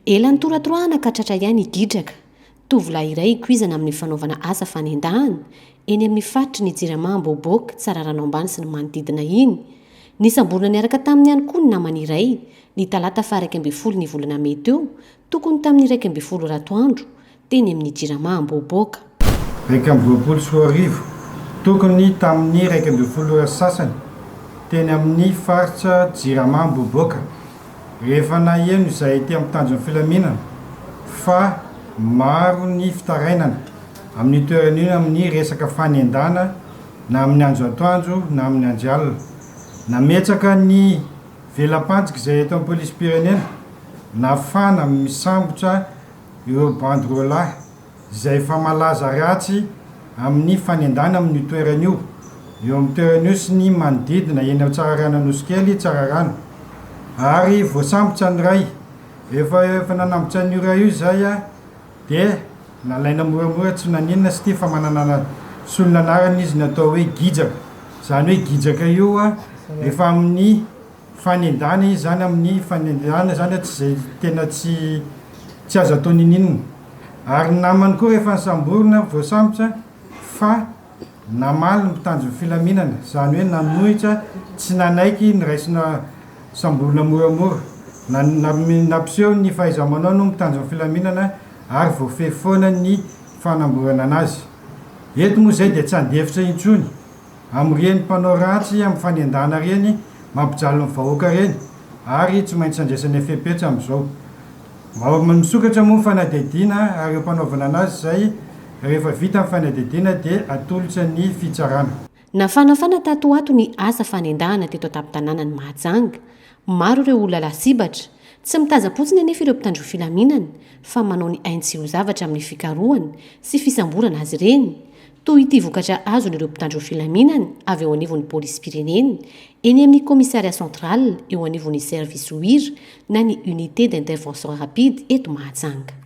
ela ny toratroahana ka tratra ihany igitraka tovolahy iray koizana amin'ny fanaovana asa fanendahana eny amin'ny fatitry ny jiramahamboboka tsara rano ambany sy ny manodidina iny nisamborona niaraka taminy ihany koa ny namany iray ny talata fa 1 ny volana mety eo tokony tamin'ny 1 ratoandro teny amin'ny jiramahamboboka 1 tokony tamin'ny 1 sasany teny amin'ny faritra jiramamboboka rehefa naheno izay ty amin'ny tanjon'ny filaminana fa maro ny fitarainana amin'ny toeran'io amin'ny resaka fanendana na amin'ny andro atoandro na amin'ny andro alina nametsaka ny velam-panjika izay eto amin'ny polisy-pirenena nafana misambotra ireo bandrolahy izay fa malaza ratsy amin'ny fanendana amin'ny toeran'io eo amin'ny toeran'io sy ny manodidina eny amin'ny tsararano Anosikely tsararano ary voasambotra ny ray efa nanambotra n'io ray io zay a dia nalaina moramora tsy naninona sy ty fa manana solona anarana izy natao hoe gijaka zany hoe gijaka io a efa amin'ny fanendana izy zany amin'ny fanendana zany tsy zay tena tsy azo atao nininona ary namany koa rehefa nisamborona voasambotra fa namaly ny mpitanjon'ny filaminana zany hoe nanohitra tsy nanaiky ny raisina samborona moramora nampiseho ny fahaiza-manao no mpitanjon'ny filaminana ary voafehy foana ny fanamborana anazy eto moa zay dia tsy andefitra intsony amin'ireny mpanao ratsy amin'ny fanendana reny mampijalo ny vahoaka reny ary tsy maintsy andraisany fehpetra amin'izao misokatra moa ny fanadihadiana ary mpanaovana anazy zay rehefa vita amin'ny fanadihadiana dia atolotra ny fitsarana nafanafana tatoato ny asa fanendahana teto an-tampon-tanàna ny Mahajanga maro ireo olona lasibatra tsy mitaza-potsiny anefa ireo mpitandro filaminana fa manao ny aintsy ho zavatra amin'ny fikarohana sy fisamborana azy ireny toy ity vokatra azon'ireo mpitandro filaminana avy eo anivon'ny polisy-pirenena eny amin'ny komissaria central eo anivon'ny service OIR na ny unité d'intervention rapide eto Mahajanga